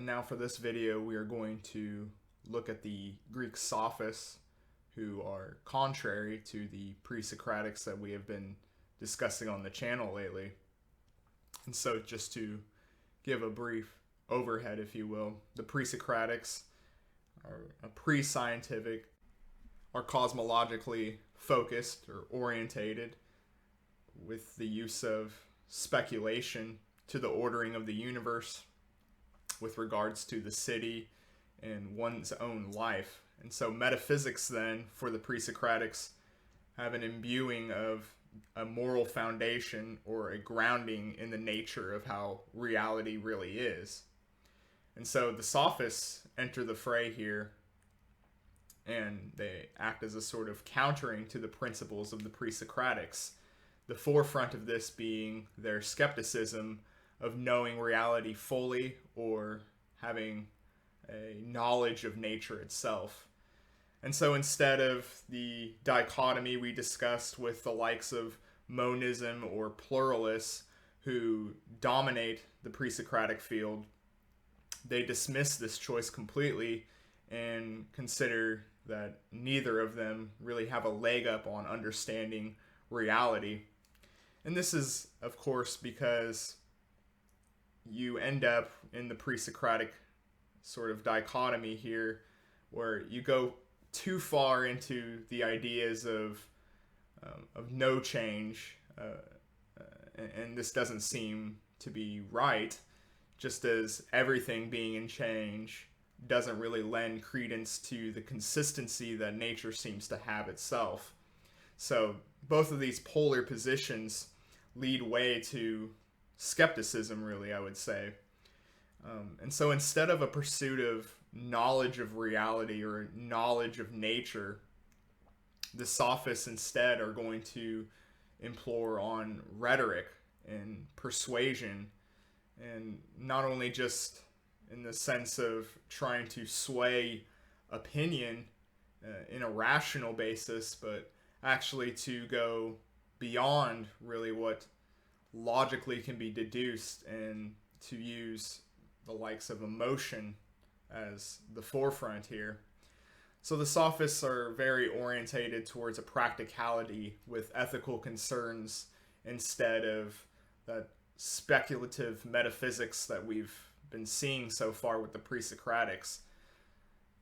And now for this video, we are going to look at the Greek Sophists, who are contrary to the Pre-Socratics that we have been discussing on the channel lately. And so just to give a brief overhead, if you will, the Pre-Socratics are a pre-scientific, are cosmologically focused or orientated with the use of speculation to the ordering of the universe with regards to the city and one's own life. And so metaphysics then, for the Pre-Socratics, have an imbuing of a moral foundation or a grounding in the nature of how reality really is. And so the Sophists enter the fray here, and they act as a sort of countering to the principles of the Pre-Socratics. The forefront of this being their skepticism of knowing reality fully or having a knowledge of nature itself. And so instead of the dichotomy we discussed with the likes of monism or pluralists who dominate the Pre-Socratic field, they dismiss this choice completely and consider that neither of them really have a leg up on understanding reality. And this is, of course, because you end up in the Pre-Socratic sort of dichotomy here, where you go too far into the ideas of no change, and this doesn't seem to be right, just as everything being in change doesn't really lend credence to the consistency that nature seems to have itself. So both of these polar positions lead way to skepticism, really, I would say. And so instead of a pursuit of knowledge of reality or knowledge of nature, the Sophists instead are going to implore on rhetoric and persuasion, and not only just in the sense of trying to sway opinion in a rational basis, but actually to go beyond really what logically can be deduced and to use the likes of emotion as the forefront here. So the Sophists are very orientated towards a practicality with ethical concerns instead of that speculative metaphysics that we've been seeing so far with the Pre-Socratics.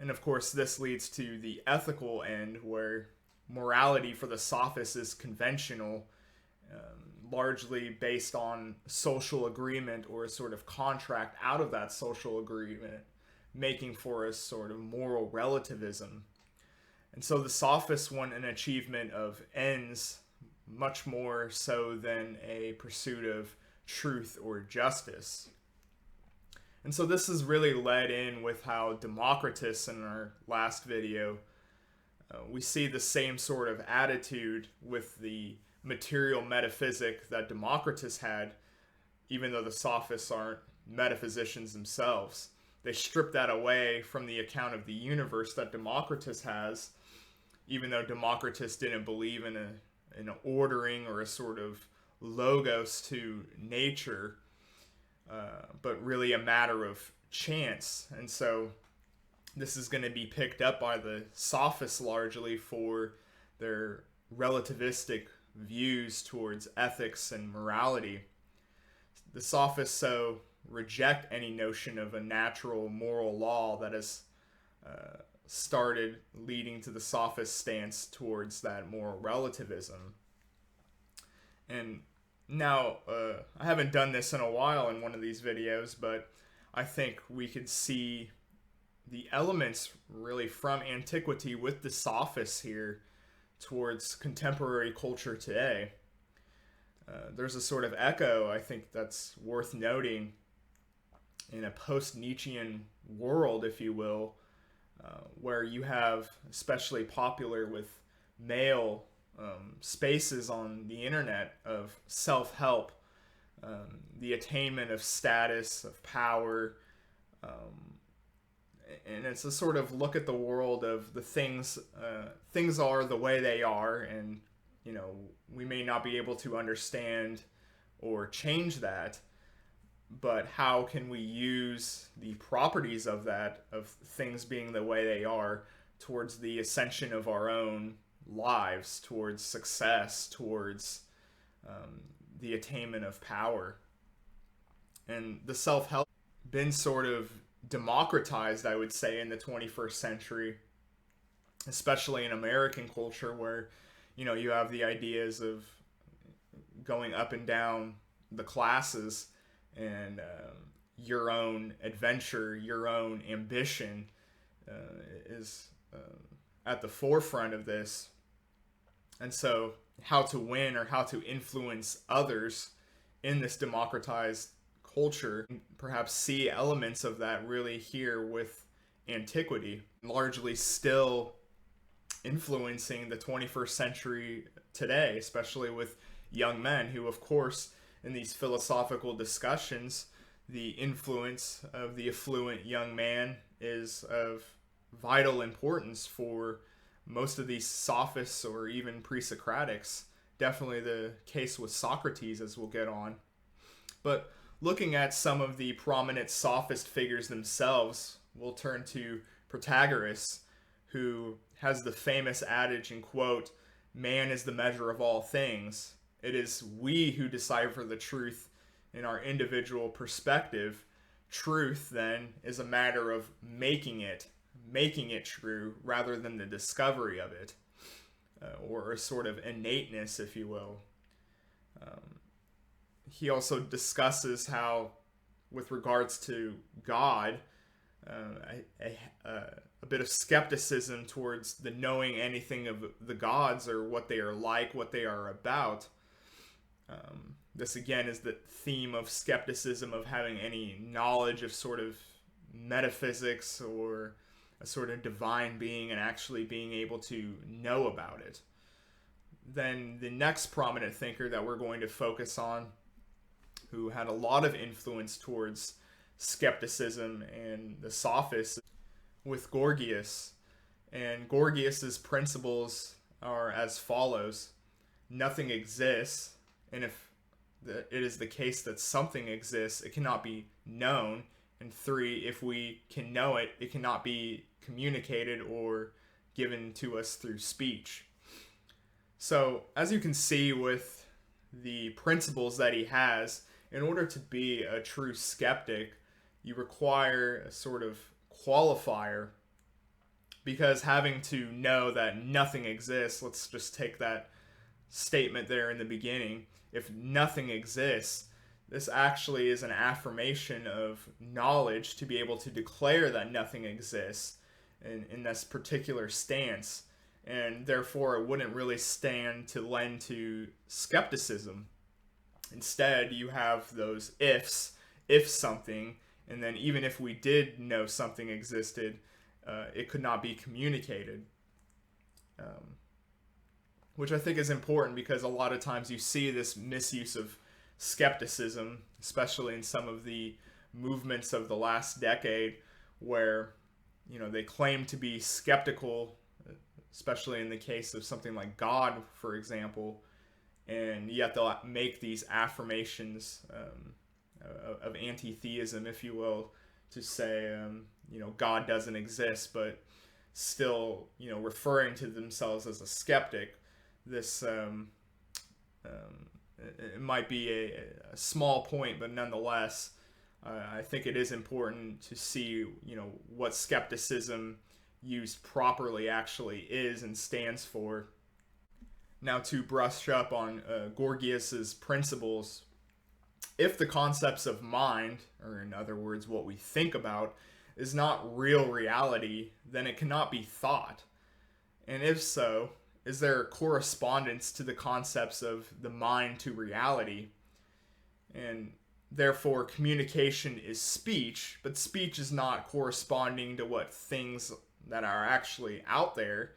And of course, this leads to the ethical end, where morality for the Sophists is conventional, largely based on social agreement or a sort of contract out of that social agreement, making for a sort of moral relativism. And so the Sophists want an achievement of ends much more so than a pursuit of truth or justice. And so this is really led in with how Democritus, in our last video, we see the same sort of attitude with the material metaphysic that Democritus had, even though the Sophists aren't metaphysicians themselves. They strip that away from the account of the universe that Democritus has, even though Democritus didn't believe in an ordering or a sort of logos to nature, but really a matter of chance. And so this is going to be picked up by the Sophists largely for their relativistic views towards ethics and morality. The Sophists so reject any notion of a natural moral law that has started leading to the Sophist stance towards that moral relativism. And now, I haven't done this in a while in one of these videos, but I think we could see the elements really from antiquity with the Sophists here towards contemporary culture today. There's a sort of echo, I think, that's worth noting in a post-Nietzschean world, if you will, where you have, especially popular with male spaces on the internet, of self-help, the attainment of status, of power, and it's a sort of look at the world of the things are the way they are, and we may not be able to understand or change that, but how can we use the properties of that, of things being the way they are, towards the ascension of our own lives, towards success, towards the attainment of power. And the self-help been sort of democratized, I would say, in the 21st century, especially in American culture, where you have the ideas of going up and down the classes, and your own adventure, your own ambition is at the forefront of this. And so how to win or how to influence others in this democratized culture, perhaps see elements of that really here with antiquity, largely still influencing the 21st century today, especially with young men who, of course, in these philosophical discussions, the influence of the affluent young man is of vital importance for most of these Sophists or even Pre-Socratics. Definitely the case with Socrates, as we'll get on. But looking at some of the prominent Sophist figures themselves, we'll turn to Protagoras, who has the famous adage and quote, "Man is the measure of all things. It is we who decipher the truth in our individual perspective. Truth, then, is a matter of making it true rather than the discovery of it, or a sort of innateness, if you will." He also discusses how, with regards to God, a bit of skepticism towards the knowing anything of the gods or what they are like, what they are about. This again is the theme of skepticism, of having any knowledge of sort of metaphysics or a sort of divine being and actually being able to know about it. Then the next prominent thinker that we're going to focus on, who had a lot of influence towards skepticism and the Sophists, with Gorgias. And Gorgias's principles are as follows: nothing exists, and if it is the case that something exists, it cannot be known. And 3, if we can know it, it cannot be communicated or given to us through speech. So, as you can see with the principles that he has, in order to be a true skeptic, you require a sort of qualifier, because having to know that nothing exists, let's just take that statement there in the beginning, if nothing exists, this actually is an affirmation of knowledge to be able to declare that nothing exists in this particular stance, and therefore it wouldn't really stand to lend to skepticism. Instead, you have those ifs, if something, and then even if we did know something existed, it could not be communicated. Which I think is important, because a lot of times you see this misuse of skepticism, especially in some of the movements of the last decade, where they claim to be skeptical, especially in the case of something like God, for example, and yet they'll make these affirmations of anti-theism, if you will, to say God doesn't exist, but still referring to themselves as a skeptic. This it might be a small point, but nonetheless, I think it is important to see what skepticism used properly actually is and stands for. Now, to brush up on Gorgias's principles, if the concepts of mind, or in other words, what we think about, is not real reality, then it cannot be thought. And if so, is there a correspondence to the concepts of the mind to reality? And therefore, communication is speech, but speech is not corresponding to what things that are actually out there,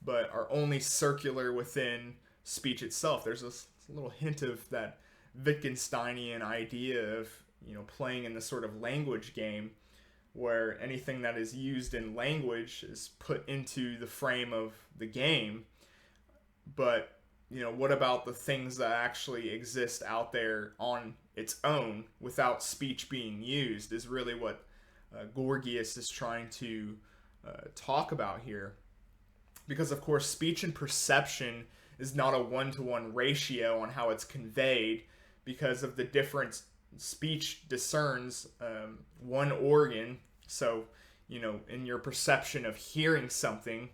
but are only circular within speech itself. There's a little hint of that Wittgensteinian idea of playing in the sort of language game, where anything that is used in language is put into the frame of the game. But what about the things that actually exist out there on its own without speech being used is really what Gorgias is trying to talk about here. Because, of course, speech and perception is not a one-to-one ratio on how it's conveyed, because of the different speech discerns one organ. So, in your perception of hearing something,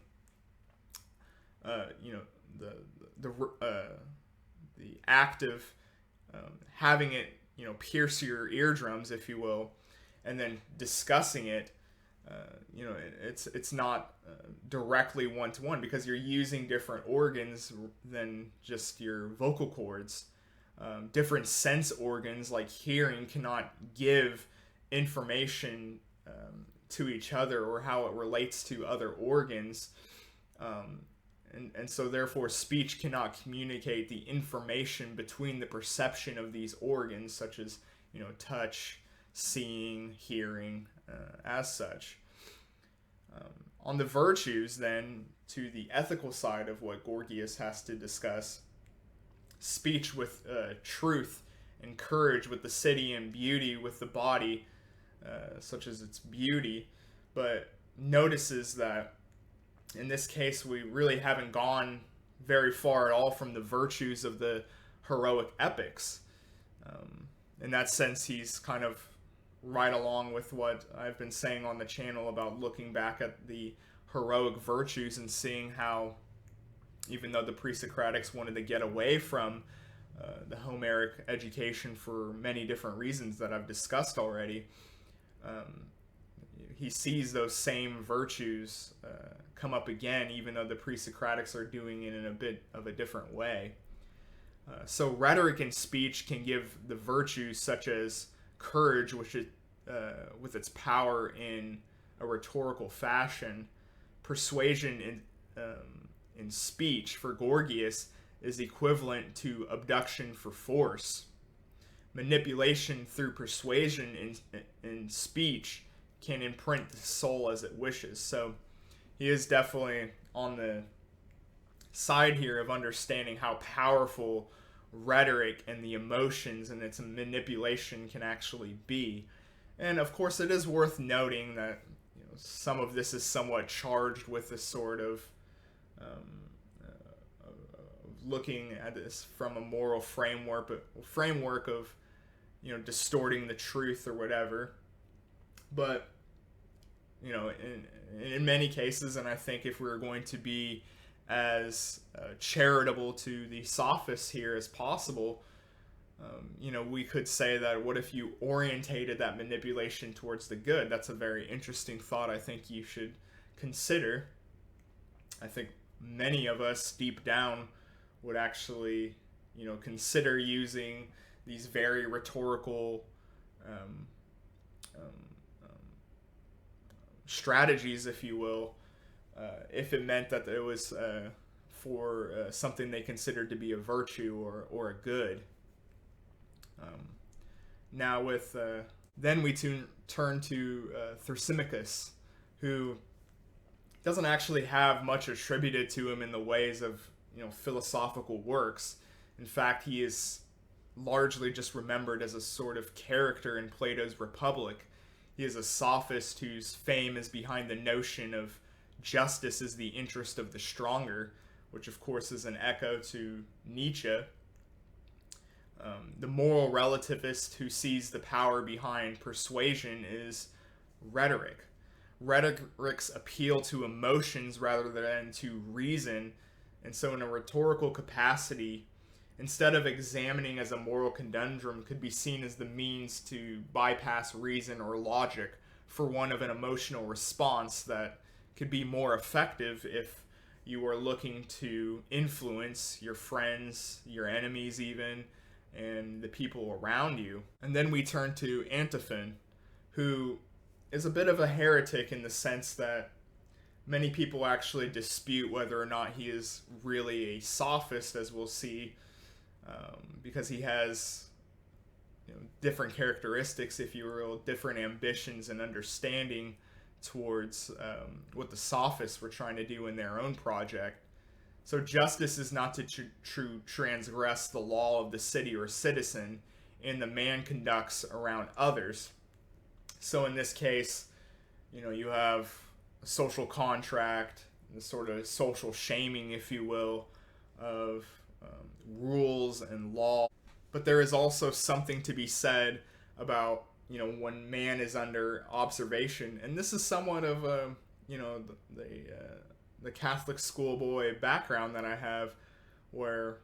the act of having it, pierce your eardrums, if you will, and then discussing it, it's not directly one-to-one, because you're using different organs than just your vocal cords. Different sense organs like hearing cannot give information to each other, or how it relates to other organs. And so therefore speech cannot communicate the information between the perception of these organs, such as, touch, seeing, hearing, as such. On the virtues, then, to the ethical side of what Gorgias has to discuss, speech with truth and courage with the city, and beauty with the body, such as its beauty, but notices that in this case we really haven't gone very far at all from the virtues of the heroic epics. In that sense, he's kind of right along with what I've been saying on the channel about looking back at the heroic virtues and seeing how, even though the Pre-Socratics wanted to get away from the Homeric education for many different reasons that I've discussed already, he sees those same virtues come up again, even though the Pre-Socratics are doing it in a bit of a different way. So rhetoric and speech can give the virtues such as courage, which is, with its power in a rhetorical fashion. Persuasion in speech for Gorgias is equivalent to abduction for force. Manipulation through persuasion in speech can imprint the soul as it wishes. So he is definitely on the side here of understanding how powerful rhetoric and the emotions and its manipulation can actually be. And of course, it is worth noting that some of this is somewhat charged with a sort of looking at this from a moral framework of distorting the truth or whatever. But in many cases, and I think if we're going to be as charitable to the Sophists here as possible, we could say that what if you orientated that manipulation towards the good? That's a very interesting thought I think you should consider. I think many of us deep down would actually, consider using these very rhetorical strategies, if you will, if it meant that it was for something they considered to be a virtue or a good. Now with then we turn to Thrasymachus, who doesn't actually have much attributed to him in the ways of philosophical works. In fact, he is largely just remembered as a sort of character in Plato's Republic. He is a sophist whose fame is behind the notion of justice is the interest of the stronger, which of course is an echo to Nietzsche. The moral relativist who sees the power behind persuasion is rhetoric. Rhetoric's appeal to emotions rather than to reason, and so in a rhetorical capacity, instead of examining as a moral conundrum, could be seen as the means to bypass reason or logic for one of an emotional response that could be more effective if you are looking to influence your friends, your enemies even, and the people around you. And then we turn to Antiphon, who is a bit of a heretic in the sense that many people actually dispute whether or not he is really a sophist, as we'll see, because he has different characteristics, if you will, different ambitions and understanding towards what the Sophists were trying to do in their own project. So justice is not to transgress the law of the city or citizen. and the man conducts around others. So in this case, you have a social contract, the sort of social shaming, if you will, of rules and law. But there is also something to be said about, when man is under observation. And this is somewhat of a, the Catholic schoolboy background that I have, where,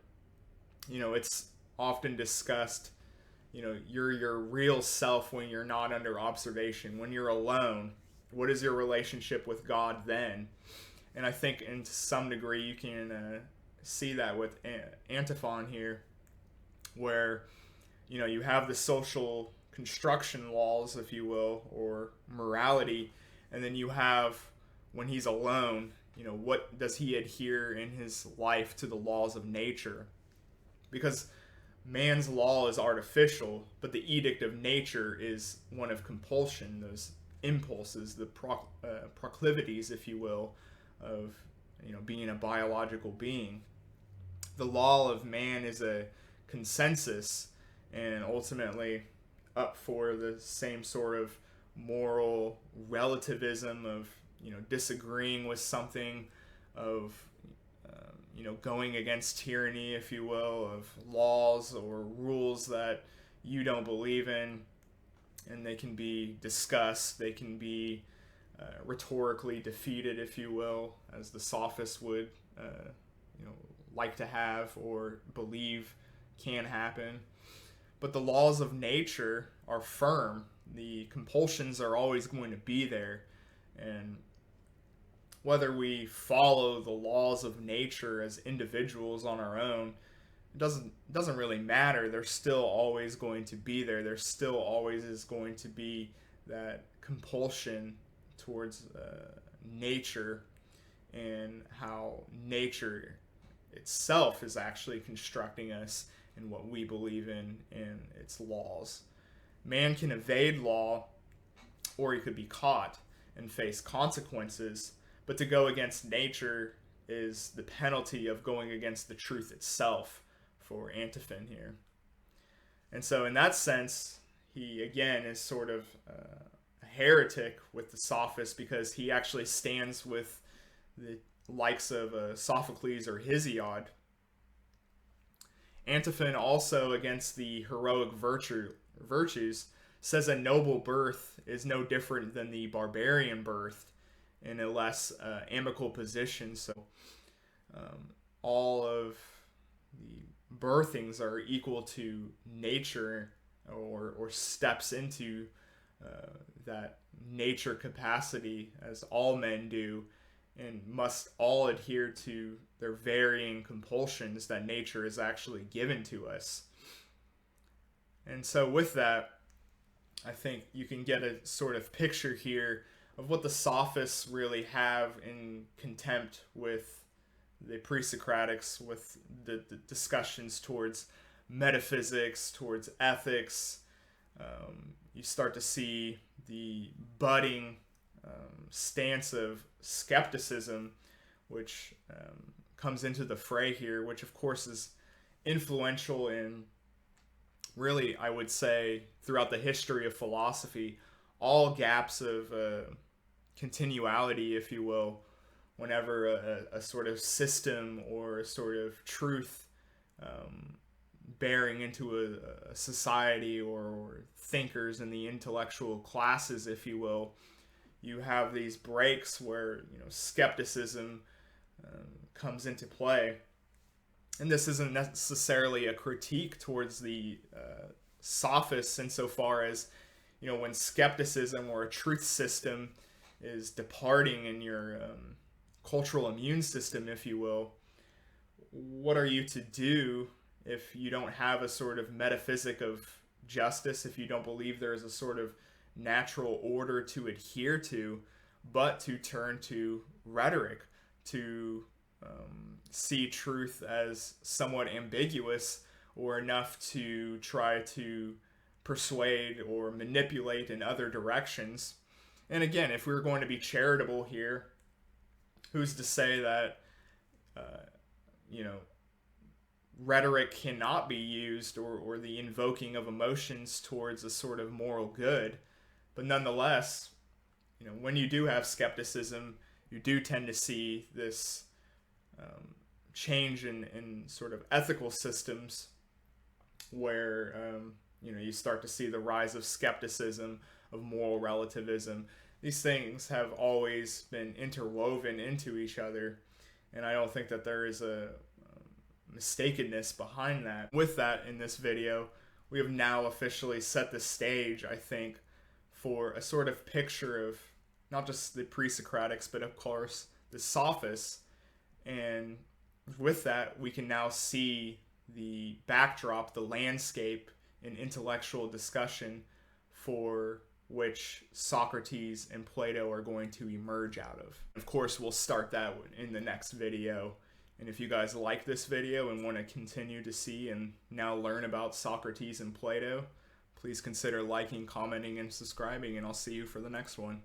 it's often discussed, you're your real self when you're not under observation, when you're alone. What is your relationship with God then? And I think in some degree you can see that with Antiphon here, where, you have the social construction laws, if you will, or morality, and then you have, when he's alone, what does he adhere in his life to the laws of nature? Because man's law is artificial, but the edict of nature is one of compulsion, those impulses, the proclivities, if you will, of being a biological being. The law of man is a consensus, and ultimately up for the same sort of moral relativism of disagreeing with something, of going against tyranny, if you will, of laws or rules that you don't believe in, and they can be discussed, they can be rhetorically defeated, if you will, as the Sophists would like to have or believe can happen. But the laws of nature are firm. The compulsions are always going to be there, and whether we follow the laws of nature as individuals on our own, it doesn't really matter. They're still always going to be there. There still always is going to be that compulsion towards nature, and how nature itself is actually constructing us and what we believe in its laws. Man can evade law, or he could be caught and face consequences, but to go against nature is the penalty of going against the truth itself for Antiphon here. And so in that sense, he again is sort of a heretic with the Sophists, because he actually stands with the likes of Sophocles or Hesiod. Antiphon also, against the heroic virtues, says a noble birth is no different than the barbarian birth in a less amicable position. So all of the birthings are equal to nature, or steps into that nature capacity, as all men do, and must all adhere to their varying compulsions that nature is actually given to us. And so with that, I think you can get a sort of picture here of what the Sophists really have in contempt with the Pre-Socratics, with the discussions towards metaphysics, towards ethics. You start to see the budding stance of skepticism, which comes into the fray here, which of course is influential in, really, I would say, throughout the history of philosophy, all gaps of continuality, if you will, whenever a sort of system or a sort of truth bearing into a society, or thinkers in the intellectual classes, if you will, you have these breaks where skepticism comes into play. And this isn't necessarily a critique towards the Sophists, insofar as when skepticism or a truth system is departing in your cultural immune system, if you will, what are you to do if you don't have a sort of metaphysic of justice, if you don't believe there is a sort of natural order to adhere to, but to turn to rhetoric, to see truth as somewhat ambiguous, or enough to try to persuade or manipulate in other directions. And again, if we were going to be charitable here, who's to say that rhetoric cannot be used, or the invoking of emotions towards a sort of moral good. But nonetheless, when you do have skepticism, you do tend to see this change in sort of ethical systems where you start to see the rise of skepticism, of moral relativism. These things have always been interwoven into each other, and I don't think that there is a mistakenness behind that. With that, in this video, we have now officially set the stage, I think, for a sort of picture of not just the Pre-Socratics, but of course the Sophists. And with that, we can now see the backdrop, the landscape in intellectual discussion for which Socrates and Plato are going to emerge out of. Of course, we'll start that in the next video. And if you guys like this video and want to continue to see and now learn about Socrates and Plato, please consider liking, commenting, and subscribing, and I'll see you for the next one.